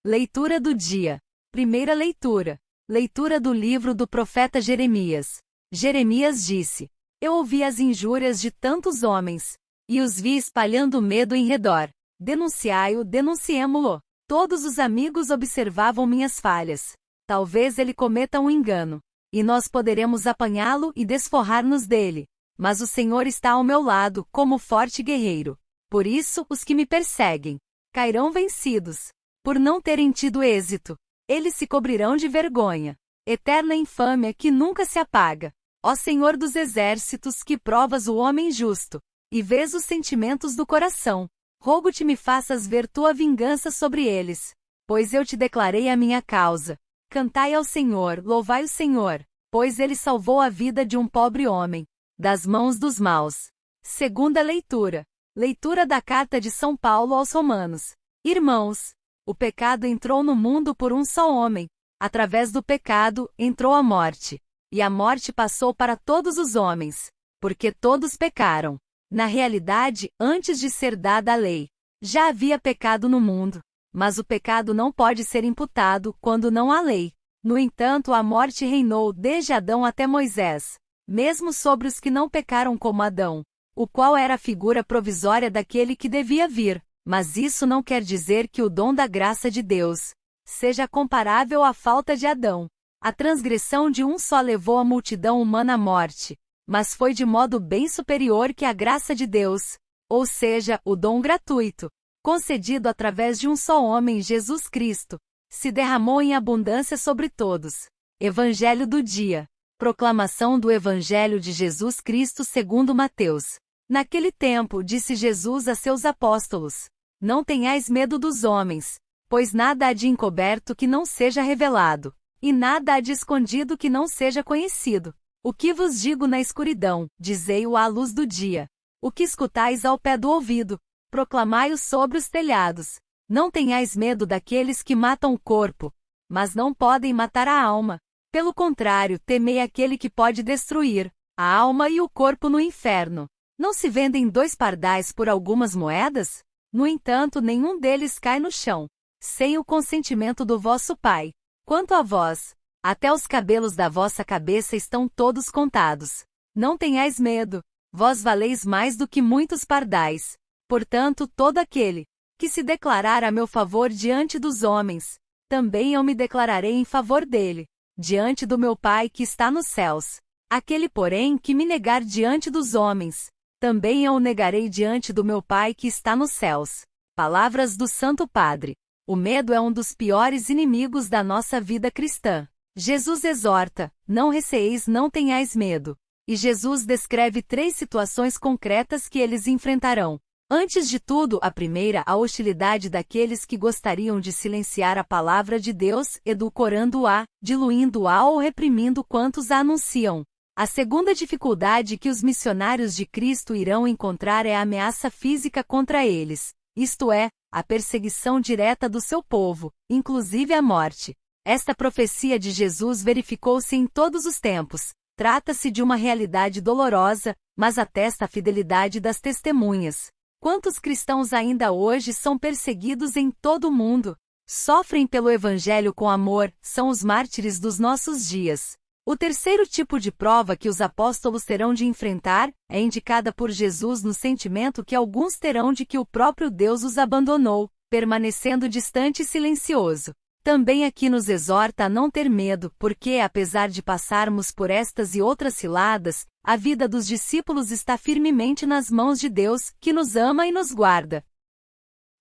Leitura do dia. Primeira leitura. Leitura do livro do profeta Jeremias. Jeremias disse: Eu ouvi as injúrias de tantos homens, e os vi espalhando medo em redor. Denunciai-o, denunciemo-lo. Todos os amigos observavam minhas falhas. Talvez ele cometa um engano, e nós poderemos apanhá-lo e desforrar-nos dele. Mas o Senhor está ao meu lado, como forte guerreiro. Por isso, os que me perseguem cairão vencidos, por não terem tido êxito. Eles se cobrirão de vergonha. Eterna infâmia que nunca se apaga. Ó Senhor dos exércitos, que provas o homem justo, e vês os sentimentos do coração. Rogo-te me faças ver tua vingança sobre eles, pois eu te declarei a minha causa. Cantai ao Senhor, louvai o Senhor, pois ele salvou a vida de um pobre homem, das mãos dos maus. Segunda leitura. Leitura da carta de São Paulo aos Romanos. Irmãos, o pecado entrou no mundo por um só homem. Através do pecado, entrou a morte. E a morte passou para todos os homens, porque todos pecaram. Na realidade, antes de ser dada a lei, já havia pecado no mundo. Mas o pecado não pode ser imputado quando não há lei. No entanto, a morte reinou desde Adão até Moisés, mesmo sobre os que não pecaram como Adão, o qual era a figura provisória daquele que devia vir. Mas isso não quer dizer que o dom da graça de Deus seja comparável à falta de Adão. A transgressão de um só levou a multidão humana à morte, mas foi de modo bem superior que a graça de Deus, ou seja, o dom gratuito, concedido através de um só homem, Jesus Cristo, se derramou em abundância sobre todos. Evangelho do dia. Proclamação do Evangelho de Jesus Cristo segundo Mateus. Naquele tempo, disse Jesus a seus apóstolos: Não tenhais medo dos homens, pois nada há de encoberto que não seja revelado, e nada há de escondido que não seja conhecido. O que vos digo na escuridão, dizei-o à luz do dia. O que escutais ao pé do ouvido, proclamai-o sobre os telhados. Não tenhais medo daqueles que matam o corpo, mas não podem matar a alma. Pelo contrário, temei aquele que pode destruir a alma e o corpo no inferno. Não se vendem 2 pardais por algumas moedas? No entanto, nenhum deles cai no chão, sem o consentimento do vosso Pai. Quanto a vós, até os cabelos da vossa cabeça estão todos contados. Não tenhais medo, vós valeis mais do que muitos pardais. Portanto, todo aquele que se declarar a meu favor diante dos homens, também eu me declararei em favor dele, diante do meu Pai que está nos céus. Aquele, porém, que me negar diante dos homens, também eu o negarei diante do meu Pai que está nos céus. Palavras do Santo Padre. O medo é um dos piores inimigos da nossa vida cristã. Jesus exorta: não receeis, não tenhais medo. E Jesus descreve 3 situações concretas que eles enfrentarão. Antes de tudo, a primeira, a hostilidade daqueles que gostariam de silenciar a palavra de Deus, edulcorando-a, diluindo-a ou reprimindo quantos a anunciam. A segunda dificuldade que os missionários de Cristo irão encontrar é a ameaça física contra eles, isto é, a perseguição direta do seu povo, inclusive a morte. Esta profecia de Jesus verificou-se em todos os tempos. Trata-se de uma realidade dolorosa, mas atesta a fidelidade das testemunhas. Quantos cristãos ainda hoje são perseguidos em todo o mundo? Sofrem pelo Evangelho com amor, são os mártires dos nossos dias. O terceiro tipo de prova que os apóstolos terão de enfrentar é indicada por Jesus no sentimento que alguns terão de que o próprio Deus os abandonou, permanecendo distante e silencioso. Também aqui nos exorta a não ter medo, porque, apesar de passarmos por estas e outras ciladas, a vida dos discípulos está firmemente nas mãos de Deus, que nos ama e nos guarda.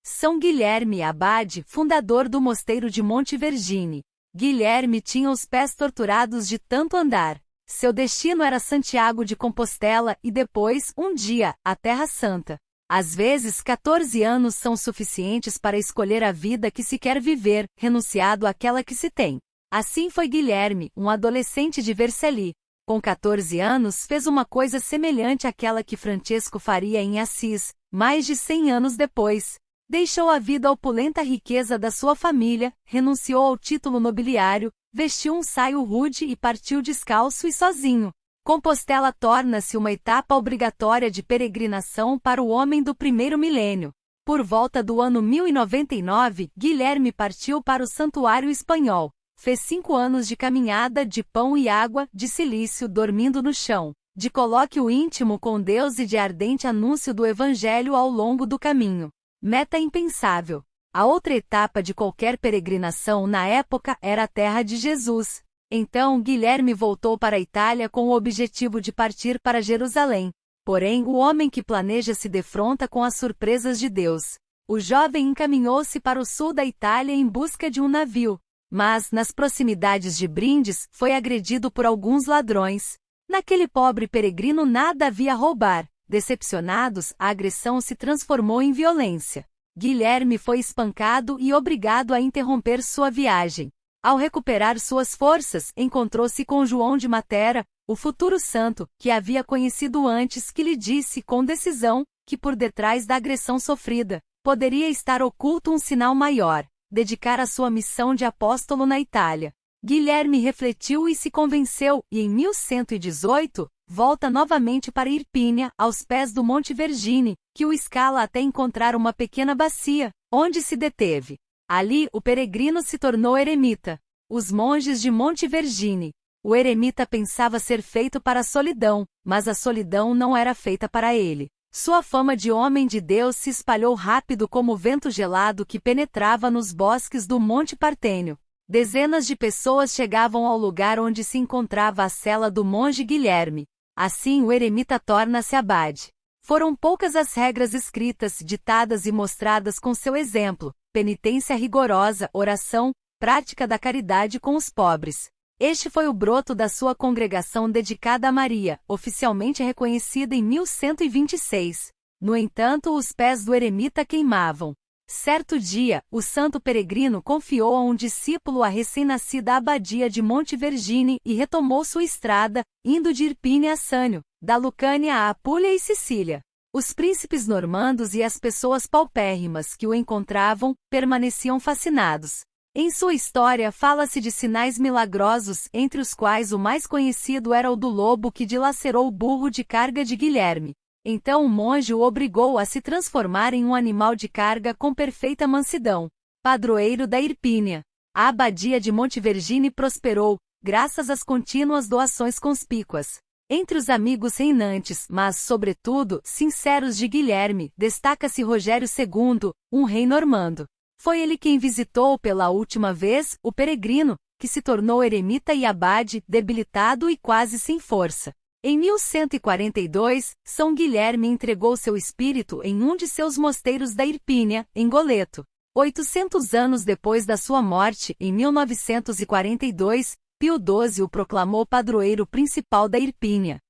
São Guilherme Abade, fundador do mosteiro de Monte Vergine. Guilherme tinha os pés torturados de tanto andar. Seu destino era Santiago de Compostela e depois, um dia, a Terra Santa. Às vezes, 14 anos são suficientes para escolher a vida que se quer viver, renunciado àquela que se tem. Assim foi Guilherme, um adolescente de Vercelli. Com 14 anos, fez uma coisa semelhante àquela que Francesco faria em Assis, mais de 100 anos depois. Deixou a vida opulenta riqueza da sua família, renunciou ao título nobiliário, vestiu um saio rude e partiu descalço e sozinho. Compostela torna-se uma etapa obrigatória de peregrinação para o homem do primeiro milênio. Por volta do ano 1099, Guilherme partiu para o Santuário Espanhol. Fez 5 anos de caminhada de pão e água, de silício dormindo no chão, de colóquio íntimo com Deus e de ardente anúncio do Evangelho ao longo do caminho. Meta impensável. A outra etapa de qualquer peregrinação na época era a terra de Jesus. Então Guilherme voltou para a Itália com o objetivo de partir para Jerusalém. Porém, o homem que planeja se defronta com as surpresas de Deus. O jovem encaminhou-se para o sul da Itália em busca de um navio. Mas, nas proximidades de Brindes, foi agredido por alguns ladrões. Naquele pobre peregrino nada havia a roubar. Decepcionados, a agressão se transformou em violência. Guilherme foi espancado e obrigado a interromper sua viagem. Ao recuperar suas forças, encontrou-se com João de Matera, o futuro santo, que havia conhecido antes, que lhe disse com decisão que por detrás da agressão sofrida poderia estar oculto um sinal maior: dedicar a sua missão de apóstolo na Itália. Guilherme refletiu e se convenceu, e em 1118, volta novamente para Irpínia, aos pés do Monte Vergine, que o escala até encontrar uma pequena bacia, onde se deteve. Ali, o peregrino se tornou eremita. Os monges de Monte Vergine. O eremita pensava ser feito para a solidão, mas a solidão não era feita para ele. Sua fama de homem de Deus se espalhou rápido como o vento gelado que penetrava nos bosques do Monte Partênio. Dezenas de pessoas chegavam ao lugar onde se encontrava a cela do monge Guilherme. Assim o eremita torna-se abade. Foram poucas as regras escritas, ditadas e mostradas com seu exemplo: penitência rigorosa, oração, prática da caridade com os pobres. Este foi o broto da sua congregação dedicada a Maria, oficialmente reconhecida em 1126. No entanto, os pés do eremita queimavam. Certo dia, o santo peregrino confiou a um discípulo a recém-nascida abadia de Monte Vergine e retomou sua estrada, indo de Irpínia a Sânio, da Lucânia a Apulia e Sicília. Os príncipes normandos e as pessoas paupérrimas que o encontravam permaneciam fascinados. Em sua história fala-se de sinais milagrosos, entre os quais o mais conhecido era o do lobo que dilacerou o burro de carga de Guilherme. Então o monge o obrigou a se transformar em um animal de carga com perfeita mansidão. Padroeiro da Irpínia. A abadia de Monte Vergine prosperou, graças às contínuas doações conspícuas. Entre os amigos reinantes, mas, sobretudo, sinceros de Guilherme, destaca-se Rogério II, um rei normando. Foi ele quem visitou pela última vez o peregrino, que se tornou eremita e abade, debilitado e quase sem força. Em 1142, São Guilherme entregou seu espírito em um de seus mosteiros da Irpínia, em Goleto. 800 anos depois da sua morte, em 1942, Pio XII o proclamou padroeiro principal da Irpínia.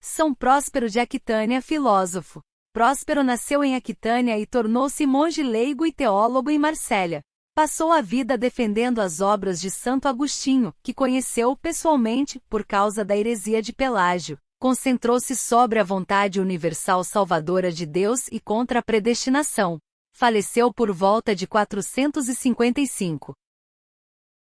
São Próspero de Aquitânia, filósofo. Próspero nasceu em Aquitânia e tornou-se monge leigo e teólogo em Marsella. Passou a vida defendendo as obras de Santo Agostinho, que conheceu pessoalmente por causa da heresia de Pelágio. Concentrou-se sobre a vontade universal salvadora de Deus e contra a predestinação. Faleceu por volta de 455.